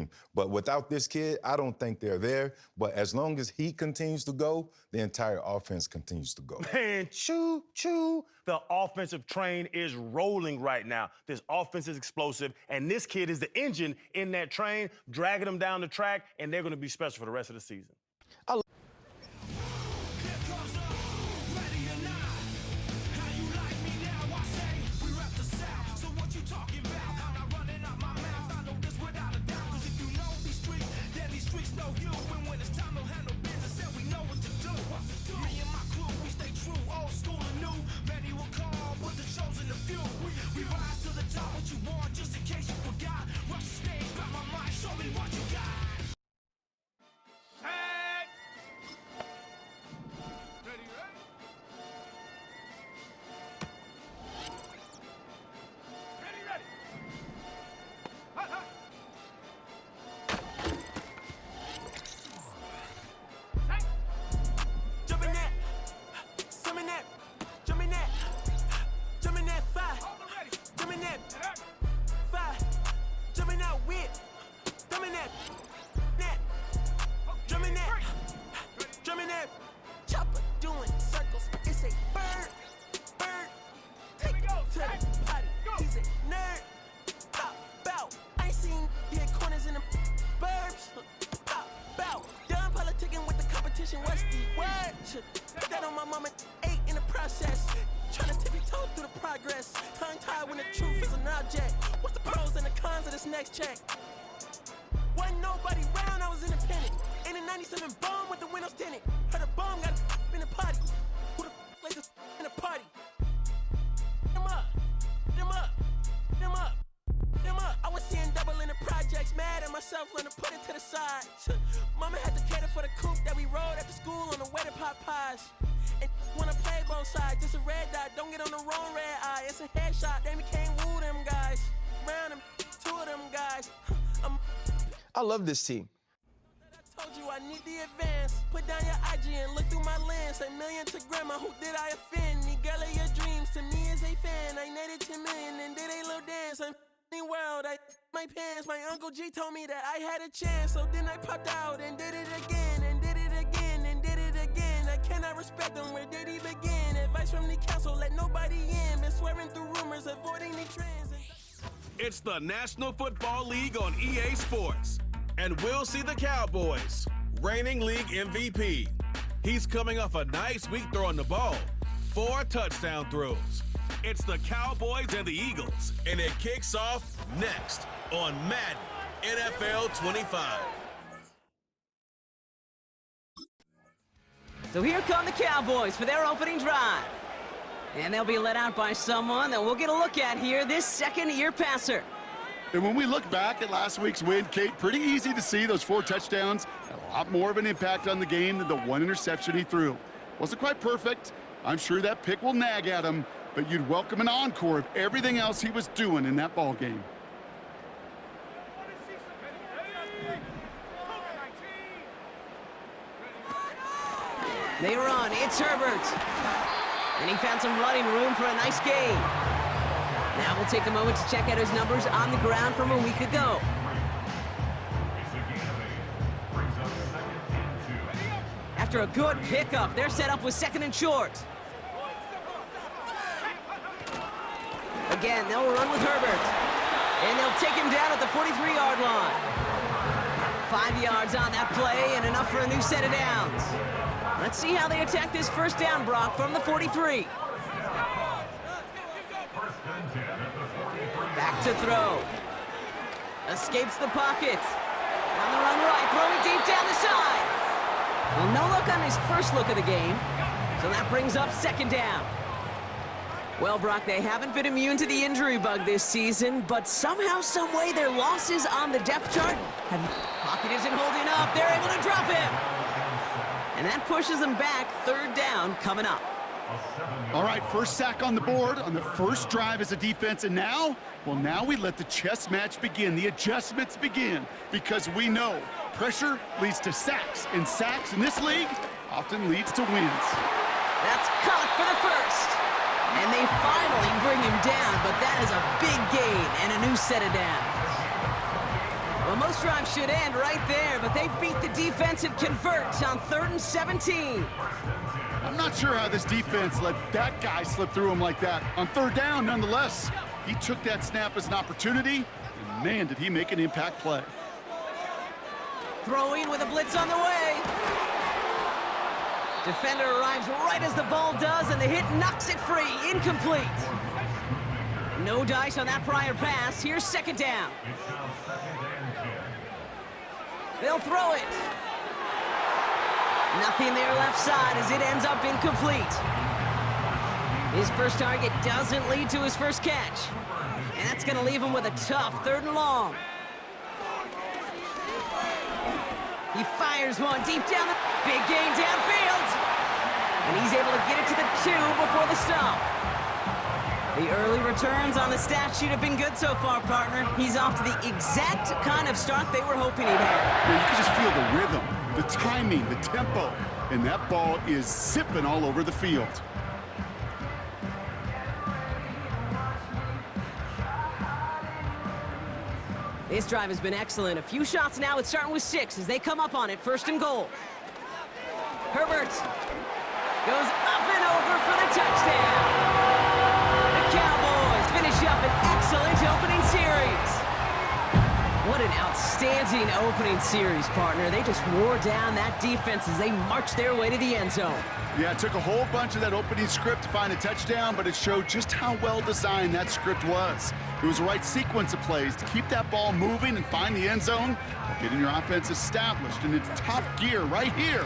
team. But without this kid, I don't think they're there. But as long as he continues to go, the entire offense continues to go. Man, choo-choo. The offensive train is rolling right now. This offense is explosive, and this kid is the engine in that train, dragging them down the track, and they're going to be special for the rest of the season. What's the word? Put that on my mama, 8 in the process. Trying to tippy-toe through the progress. Tongue-tied when the truth is an object. What's the pros and the cons of this next check? Wasn't nobody round, I was independent. In a 97 bomb with the windows tinted. Heard a bomb got in the party. Who the like this in the party? Them up, them up, them up. I was seeing double in the projects, mad at myself, learn to put it to the side. Mama had to cater for the coupe that we rode after school on the way to pot pies. And wanna play both sides, it's a red dot, don't get on the wrong red eye. It's a headshot, they can't woo them guys. Round them, 2 of them guys. I love this team. I told you I need the advance. Put down your IG and look through my lens. $1 million to grandma, who did I offend? The girl of your dreams to me is a fan. I netted 10 million and did a little dance. I'm world, I my pants. My Uncle G told me that I had a chance, so then I popped out and did it again, and did it again, and did it again. I cannot respect them, where did he begin? Advice from the council, let nobody in. Been swearing through rumors, avoiding the trends. It's the National Football League on EA Sports, and we'll see the Cowboys, reigning league MVP. He's coming off a nice week throwing the ball, 4 touchdown throws. It's the Cowboys and the Eagles, and it kicks off next on Madden NFL 25. So here come the Cowboys for their opening drive. And they'll be led out by someone that we'll get a look at here, this second-year passer. And when we look back at last week's win, Kate, pretty easy to see those 4 touchdowns had a lot more of an impact on the game than the 1 interception he threw. Wasn't quite perfect. I'm sure that pick will nag at him, but you'd welcome an encore of everything else he was doing in that ball game. They run, it's Herbert. And he found some running room for a nice gain. Now we'll take a moment to check out his numbers on the ground from a week ago. After a good pickup, they're set up with 2nd and short. Again, they'll run with Herbert. And they'll take him down at the 43-yard line. 5 yards on that play and enough for a new set of downs. Let's see how they attack this first down, Brock, from the 43. Back to throw. Escapes the pocket. On the run right, throwing deep down the side. Well, no look on his first look of the game, so that brings up 2nd down. Well, Brock, they haven't been immune to the injury bug this season, but somehow, some way, their losses on the depth chart have... Pocket isn't holding up. They're able to drop him. And that pushes them back. 3rd down coming up. All right, first sack on the board on the first drive as a defense, and now, well, now we let the chess match begin, the adjustments begin, because we know pressure leads to sacks, and sacks in this league often leads to wins. That's caught for the first. And they finally bring him down, but that is a big gain and a new set of downs. Well, most drives should end right there, but they beat the defense and convert on 3rd and 17. I'm not sure how this defense let that guy slip through him like that. On 3rd down, nonetheless, he took that snap as an opportunity, and man, did he make an impact play. Throwing with a blitz on the way. Defender arrives right as the ball does, and the hit knocks it free. Incomplete. No dice on that prior pass. Here's 2nd down. They'll throw it. Nothing there left side as it ends up incomplete. His first target doesn't lead to his first catch. And that's going to leave him with a tough 3rd and long. He fires one deep down the big gain downfield. And he's able to get it to the 2 before the stop. The early returns on the stat sheet have been good so far, partner. He's off to the exact kind of start they were hoping he'd have. Yeah, you can just feel the rhythm, the timing, the tempo, and that ball is zipping all over the field. This drive has been excellent. A few shots now. It's starting with 6 as they come up on it. 1st and goal. Herbert goes up and over for the touchdown. The Cowboys finish up an excellent opening series. What an outstanding opening series, partner. They just wore down that defense as they marched their way to the end zone. Yeah, it took a whole bunch of that opening script to find a touchdown, but it showed just how well designed that script was. It was the right sequence of plays to keep that ball moving and find the end zone while getting your offense established in its top gear right here.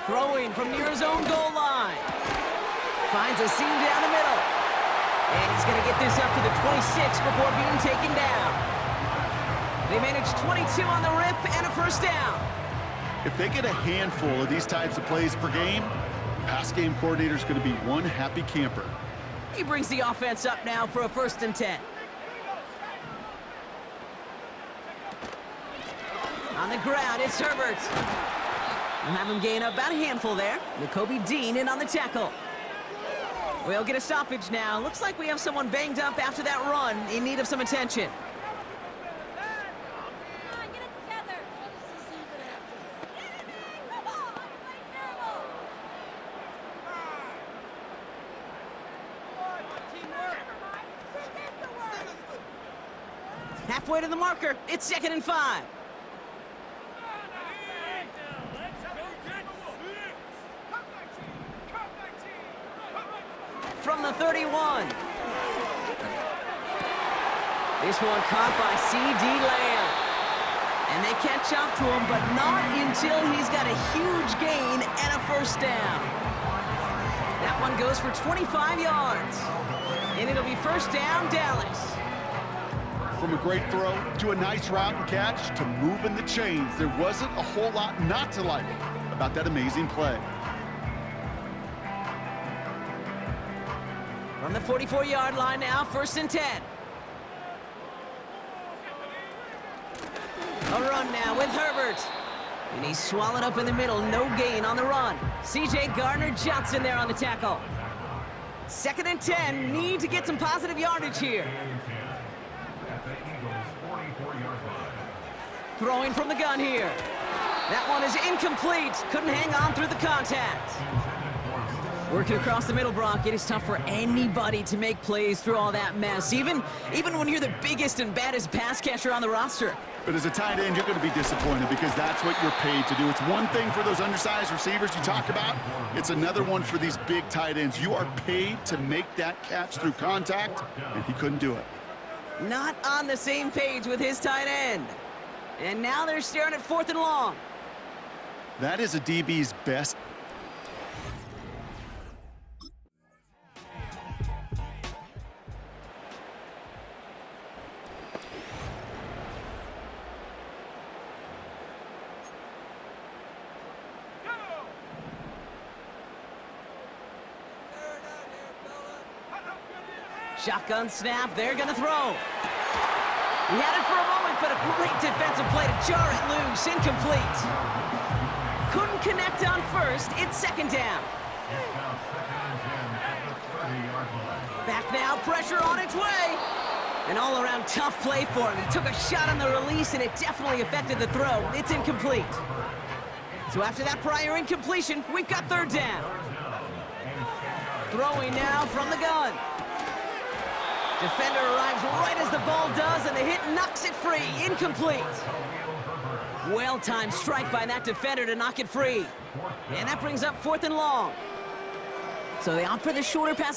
Throwing from near his own goal line. Finds a seam down the middle. And he's going to get this up to the 26 before being taken down. They manage 22 on the rip and a 1st down. If they get a handful of these types of plays per game, the pass game coordinator is going to be one happy camper. He brings the offense up now for a 1st and 10. On the ground, it's Herbert. We'll have him gain up about a handful there. N'Kobe Dean in on the tackle. We'll get a stoppage now. Looks like we have someone banged up after that run in need of some attention. Halfway to the marker. It's 2nd and 5. From the 31. This one caught by C.D. Lamb. And they catch up to him, but not until he's got a huge gain and a 1st down. That one goes for 25 yards. And it'll be 1st down, Dallas. From a great throw to a nice route and catch to moving the chains, there wasn't a whole lot not to like about that amazing play. From the 44-yard line now, 1st and 10. A run now with Herbert. And he's swallowed up in the middle, no gain on the run. C.J. Gardner-Johnson there on the tackle. 2nd and 10, need to get some positive yardage here. Throwing from the gun here. That one is incomplete. Couldn't hang on through the contact. Working across the middle, Brock, it is tough for anybody to make plays through all that mess, even when you're the biggest and baddest pass catcher on the roster. But as a tight end, you're going to be disappointed because that's what you're paid to do. It's one thing for those undersized receivers you talk about. It's another one for these big tight ends. You are paid to make that catch through contact, and he couldn't do it. Not on the same page with his tight end. And now they're staring at 4th and long. That is a DB's best. Shotgun snap, they're gonna throw. He had it for a moment, but a great defensive play to jar it loose, incomplete. Couldn't connect on first, it's 2nd down. Back now, pressure on its way. An all-around tough play for him. He took a shot on the release, and it definitely affected the throw. It's incomplete. So after that prior incompletion, we've got 3rd down. Throwing now from the gun. Defender arrives right as the ball does, and the hit knocks it free. Incomplete. Well-timed strike by that defender to knock it free. And that brings up 4th and long. So they opt for the shorter pass.